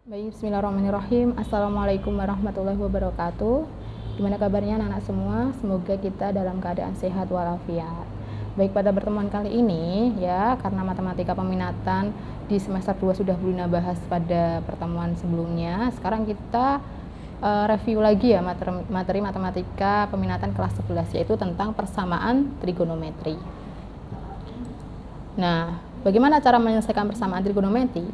Baik, bismillahirrahmanirrahim. Assalamualaikum warahmatullahi wabarakatuh. Gimana kabarnya anak-anak semua? Semoga kita dalam keadaan sehat walafiat. Baik, pada pertemuan kali ini ya, karena matematika peminatan di semester 2 sudah Bulina bahas pada pertemuan sebelumnya. Sekarang kita review lagi ya materi matematika peminatan kelas 11, yaitu tentang persamaan trigonometri. Nah, bagaimana cara menyelesaikan persamaan trigonometri?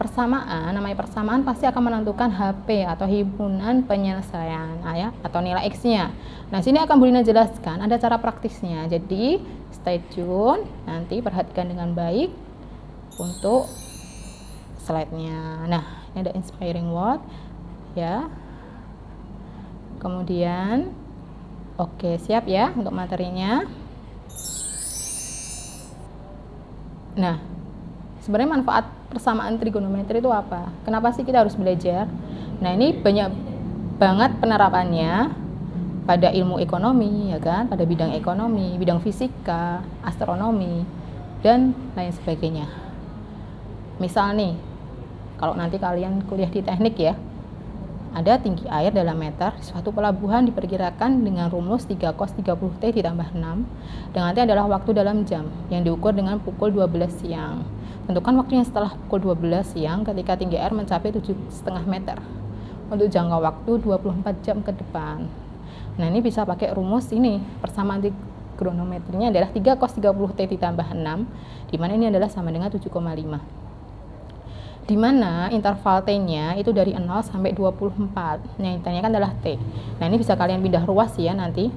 Namanya persamaan pasti akan menentukan HP atau himpunan penyelesaian ya, atau nilai X-nya. Nah, sini akan Bulina jelaskan ada cara praktisnya. Jadi, stay tune, nanti perhatikan dengan baik untuk slide-nya. Nah, ini ada inspiring word ya. Kemudian oke, siap ya untuk materinya. Nah, sebenarnya manfaat persamaan trigonometri itu apa? Kenapa sih kita harus belajar? Nah, ini banyak banget penerapannya pada ilmu ekonomi, ya kan? Pada bidang ekonomi, bidang fisika, astronomi, dan lain sebagainya. Misal nih, kalau nanti kalian kuliah di teknik ya, ada tinggi air dalam meter, suatu pelabuhan diperkirakan dengan rumus 3 cos 30T ditambah 6, dan nanti adalah waktu dalam jam, yang diukur dengan pukul 12 siang. Tentukan waktunya setelah pukul 12 siang ketika tinggi air mencapai 7,5 meter untuk jangka waktu 24 jam ke depan. Nah, ini bisa pakai rumus ini. Persamaan trigonometrinya adalah 3 cos 30T ditambah 6, di mana ini adalah sama dengan 7,5. Di mana interval T-nya itu dari 0 sampai 24. Nah, yang ditanyakan adalah T. Nah, ini bisa kalian pindah ruas ya nanti.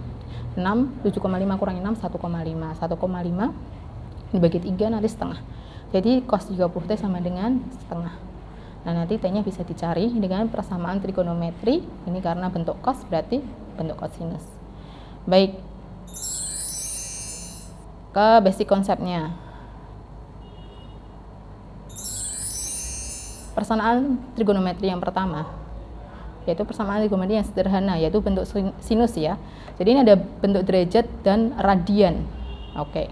6, 7,5 kurang 6, 1,5. 1,5 dibagi 3 nanti setengah. Jadi cos 30T sama dengan setengah. Nah, nanti T-nya bisa dicari dengan persamaan trigonometri. Ini karena bentuk cos berarti bentuk kosinus. Baik. Ke basic konsepnya. Persamaan trigonometri yang pertama, yaitu persamaan trigonometri yang sederhana, yaitu bentuk sinus ya. Jadi ini ada bentuk derajat dan radian. Oke.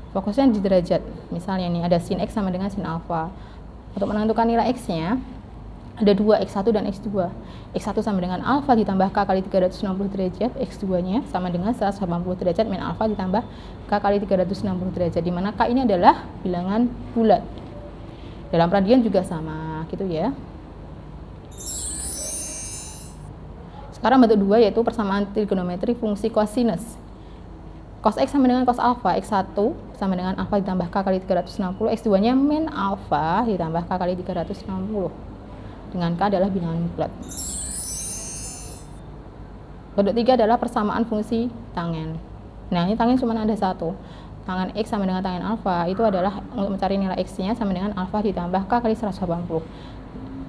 Fokusnya di derajat. Misalnya nih ada sin X sama dengan sin alfa. Untuk menentukan nilai X-nya ada 2, X1 dan X2. X1 sama dengan alfa ditambah K kali 360 derajat, X2-nya sama dengan 180 derajat min alfa ditambah K kali 360 derajat, di mana K ini adalah bilangan bulat. Dalam radian juga sama, gitu ya. Sekarang bentuk 2 yaitu persamaan trigonometri fungsi kosinus. Cos X sama dengan cos alfa, X1 sama dengan alfa ditambah K kali 360, X2-nya min alfa ditambah K kali 360. Dengan K adalah bilangan bulat. Bentuk 3 adalah persamaan fungsi tangen. Nah, ini tangen cuma ada satu. Tangen X sama dengan tangen alfa itu adalah untuk mencari nilai X-nya sama dengan alfa ditambah K kali 180.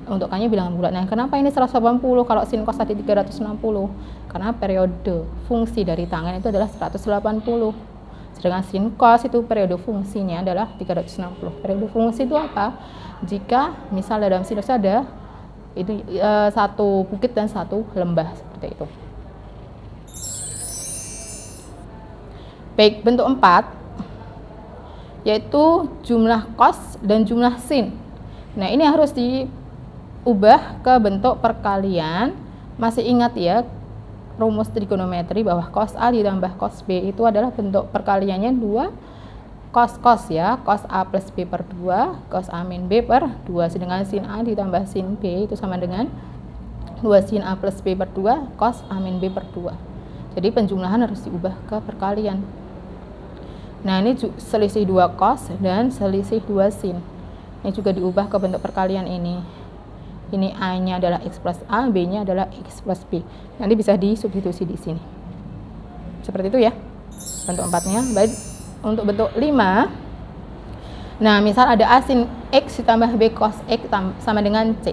Untuk K-nya bilangan bulat. Nah, kenapa ini 180 kalau sin cos tadi 360? Karena periode fungsi dari tangen itu adalah 180. Sedangkan sin cos itu periode fungsinya adalah 360. Periode fungsi itu apa? Jika misal dalam sinus ada itu satu bukit dan satu lembah seperti itu. Baik, bentuk 4 yaitu jumlah cos dan jumlah sin. Nah, ini harus diubah ke bentuk perkalian. Masih ingat ya rumus trigonometri bahwa cos A ditambah cos B itu adalah bentuk perkaliannya 2 cos ya, cos A plus B per 2, cos A min B per 2, sedangkan sin A ditambah sin B itu sama dengan 2 sin A plus B per 2, cos A min B per 2. Jadi penjumlahan harus diubah ke perkalian. Nah, ini selisih 2 cos dan selisih 2 sin. Ini juga diubah ke bentuk perkalian ini. Ini A-nya adalah X plus A, B-nya adalah X plus B. Nanti bisa disubstitusi di sini. Seperti itu ya, bentuk 4-nya. Baik, untuk bentuk 5. Nah, misal ada A sin X ditambah B cos X sama dengan C.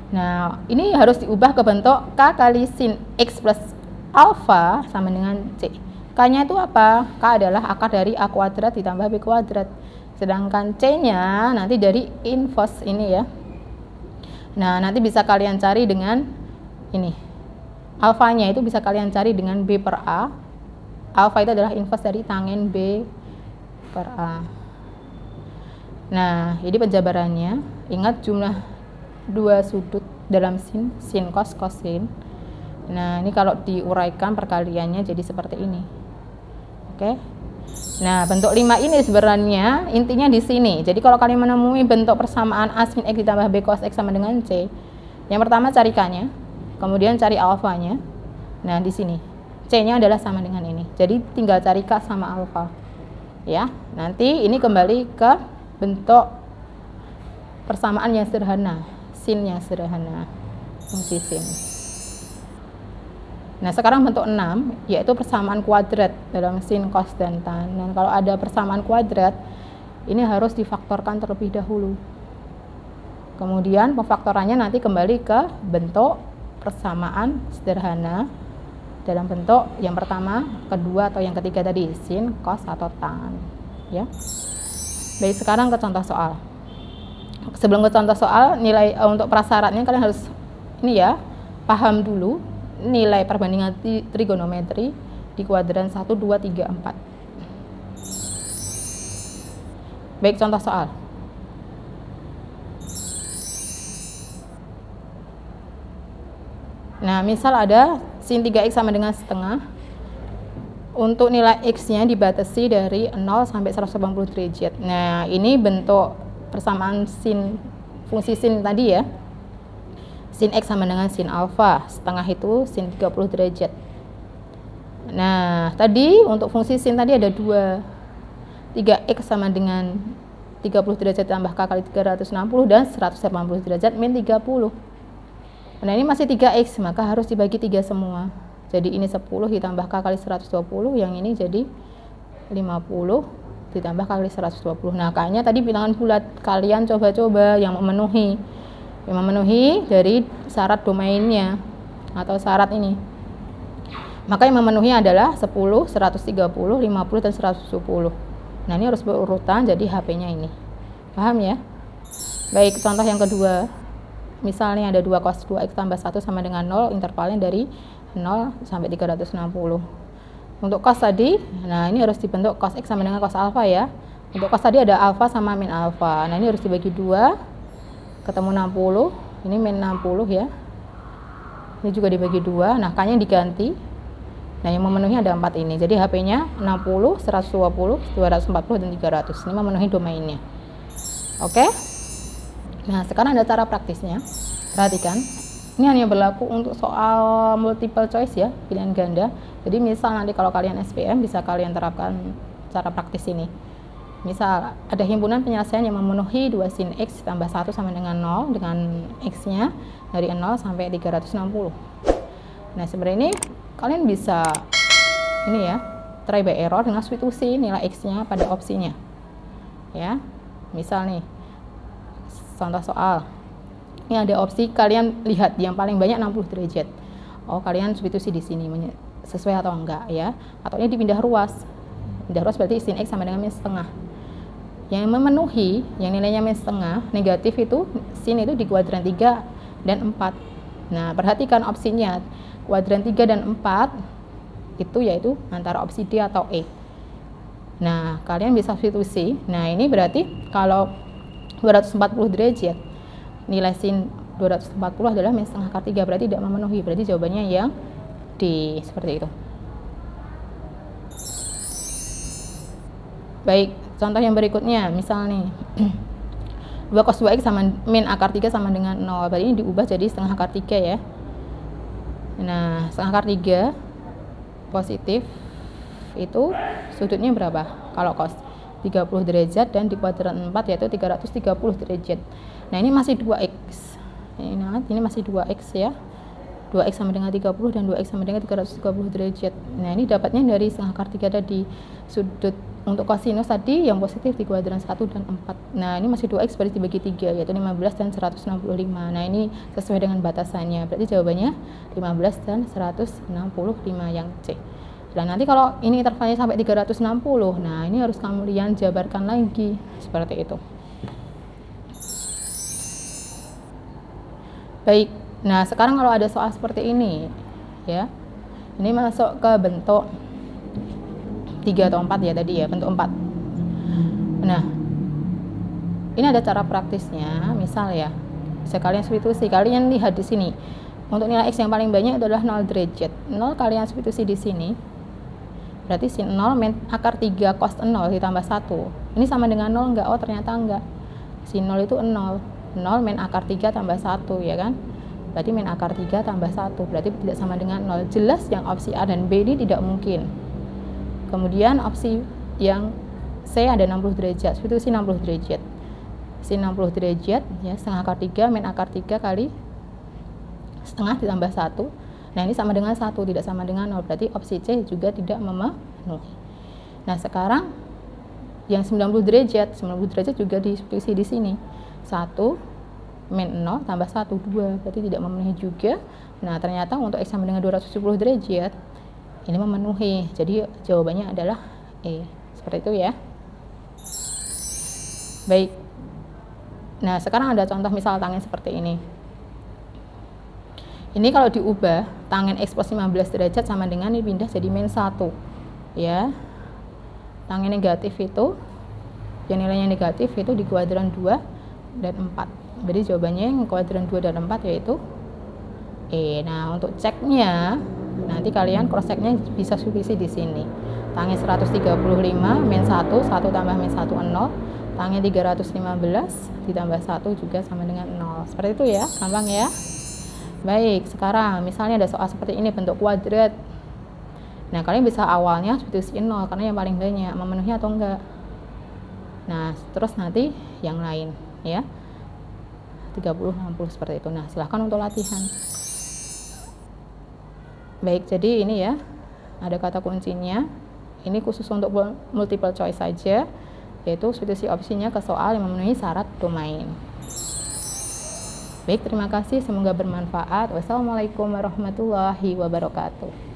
Nah, ini harus diubah ke bentuk K kali sin X plus alfa sama dengan C. K-nya itu apa? K adalah akar dari A kuadrat ditambah B kuadrat. Sedangkan C-nya nanti dari inverse ini ya. Nah, nanti bisa kalian cari dengan ini. Alfanya itu bisa kalian cari dengan B per A. Alfa itu adalah inverse dari tangen B per A. Nah, jadi penjabarannya, ingat jumlah dua sudut dalam sin cos sin. Nah, ini kalau diuraikan perkaliannya jadi seperti ini. Oke. Nah, bentuk 5 ini sebenarnya intinya di sini. Jadi kalau kalian menemui bentuk persamaan A sin X ditambah B cos X sama dengan C, yang pertama cari K-nya, kemudian cari alfanya. Nah, di sini C-nya adalah sama dengan ini. Jadi tinggal cari K sama alfa. Ya, nanti ini kembali ke bentuk persamaan yang sederhana, sin yang sederhana, fungsi sin. Nah, sekarang bentuk 6 yaitu persamaan kuadrat dalam sin, cos, dan tan. Dan kalau ada persamaan kuadrat, ini harus difaktorkan terlebih dahulu. Kemudian pemfaktorannya nanti kembali ke bentuk persamaan sederhana dalam bentuk yang pertama, kedua, atau yang ketiga tadi, sin, cos, atau tan. Ya. Baik, sekarang ke contoh soal. Sebelum ke contoh soal, nilai untuk prasyaratnya kalian harus ini ya, paham dulu nilai perbandingan trigonometri di kuadran 1, 2, 3, 4. Baik, contoh soal. Nah, misal ada sin 3x sama dengan setengah. Untuk nilai x-nya dibatasi dari 0 sampai 180 derajat. Nah, ini bentuk persamaan sin, fungsi sin tadi ya. Sin X sama dengan sin alfa, setengah itu sin 30 derajat. Nah, tadi untuk fungsi sin tadi ada 2. 3X sama dengan 30 derajat tambah K kali 360 dan 180 derajat min 30. Nah, ini masih 3X, maka harus dibagi 3 semua. Jadi ini 10 ditambah K kali 120, yang ini jadi 50 ditambah K kali 120. Nah, K-nya tadi bilangan bulat, kalian coba-coba yang memenuhi dari syarat domainnya atau syarat ini. Maka yang memenuhi adalah 10, 130, 50, dan 110. Nah, ini harus berurutan, jadi HP-nya ini. Paham ya? Baik, contoh yang kedua. Misalnya ada 2 cos 2x tambah 1 sama dengan 0, intervalnya dari 0 sampai 360. Untuk cos tadi, nah ini harus dibentuk cos x sama dengan cos alfa ya. Untuk cos tadi ada alfa sama min alfa. Nah, ini harus dibagi 2. Ketemu 60, ini min 60 ya. Ini juga dibagi 2. Nah, K-nya diganti. Nah, yang memenuhi ada 4 ini. Jadi HP-nya 60, 120, 240, dan 300. Ini memenuhi domainnya. Oke? Nah, sekarang ada cara praktisnya. Perhatikan. Ini hanya berlaku untuk soal multiple choice ya, pilihan ganda. Jadi misal nanti kalau kalian SPM bisa kalian terapkan cara praktis ini. Misal ada himpunan penyelesaian yang memenuhi 2 sin X tambah 1 sama dengan 0 dengan X-nya dari 0 sampai 360. Nah, sebenarnya ini kalian bisa ini ya, try by error dengan substitusi nilai X-nya pada opsinya. Ya. Misal nih, contoh soal. Ini ada opsi kalian lihat yang paling banyak 60 derajat. Oh, kalian substitusi di sini sesuai atau enggak ya. Atau ini dipindah ruas. Pindah ruas berarti sin X sama dengan min setengah. Yang memenuhi, yang nilainya min setengah, negatif itu, sin itu di kuadran 3 dan 4. Nah, perhatikan opsinya, kuadran 3 dan 4, itu yaitu antara opsi D atau E. Nah, kalian bisa substitusi. Nah, ini berarti kalau 240 derajat, nilai sin 240 adalah min setengah akar 3, berarti tidak memenuhi, berarti jawabannya yang D, seperti itu. Baik, contoh yang berikutnya, misal nih 2 cos 2x sama min akar 3 sama dengan 0, berarti ini diubah jadi setengah akar 3 ya. Nah, setengah akar 3 positif itu sudutnya berapa? Kalau cos 30 derajat dan di kuadran 4 yaitu 330 derajat. Nah, ini masih 2x. Ini masih 2x ya. 2x sama dengan 30 dan 2x sama dengan 330 derajat. Nah, ini dapatnya dari setengah akar 3 tadi. Sudut untuk kosinus tadi yang positif di kuadran 1 dan 4. Nah, ini masih 2x berarti dibagi 3 yaitu 15 dan 165. Nah, ini sesuai dengan batasannya. Berarti jawabannya 15 dan 165 yang C. Dan nanti kalau ini intervalnya sampai 360, nah ini harus kalian jabarkan lagi seperti itu. Baik. Nah, sekarang kalau ada soal seperti ini, ya, ini masuk ke bentuk 3 atau 4 ya tadi ya, bentuk 4. Nah, ini ada cara praktisnya, misal ya, Bisa kalian substitusi. Kalian lihat di sini. Untuk nilai X yang paling banyak itu adalah 0 derajat. 0 kalian substitusi di sini. Berarti sin 0 min akar 3 cos 0 ditambah 1. Ini sama dengan 0 enggak? Oh, ternyata enggak. Sin 0 itu 0. 0 min akar 3 tambah 1, ya kan? Berarti min akar 3 tambah 1. Berarti tidak sama dengan 0. Jelas yang opsi A dan B ini tidak mungkin. Kemudian opsi yang C ada 60 derajat. Substitusi 60 derajat. Sin 60 derajat, ya, setengah akar 3 min akar 3 kali setengah ditambah 1. Nah, ini sama dengan 1, tidak sama dengan 0. Berarti opsi C juga tidak memenuhi. Nah, sekarang yang 90 derajat juga disubstitusi di sini. 1 min 0 tambah 1, 2. Berarti tidak memenuhi juga. Nah, ternyata untuk X sama dengan 270 derajat ini memenuhi. Jadi jawabannya adalah E. Seperti itu ya. Baik. Nah, sekarang ada contoh misal tangen seperti ini. Ini kalau diubah, tangen X plus 15 derajat sama dengan ini pindah jadi min 1. Ya. Tangen negatif itu, yang nilainya negatif itu di kuadran 2 dan 4. Jadi jawabannya yang kuadran 2 dan 4 yaitu E. Nah, untuk ceknya, nanti kalian cross checknya bisa substitusi di sini. Tangen 135 min 1, 1 tambah min 1, 0. Tangen 315 ditambah 1 juga sama dengan 0. Seperti itu ya, gampang ya. Baik, sekarang misalnya ada soal seperti ini bentuk kuadrat. Nah, kalian bisa awalnya substitusi 0 karena yang paling banyak, memenuhi atau enggak. Nah, terus nanti yang lain ya. 30, 60 seperti itu. Nah, silahkan untuk latihan. Baik, jadi ini ya, ada kata kuncinya. Ini khusus untuk multiple choice saja, yaitu substitusi opsinya ke soal yang memenuhi syarat domain. Baik, terima kasih, semoga bermanfaat. Wassalamualaikum warahmatullahi wabarakatuh.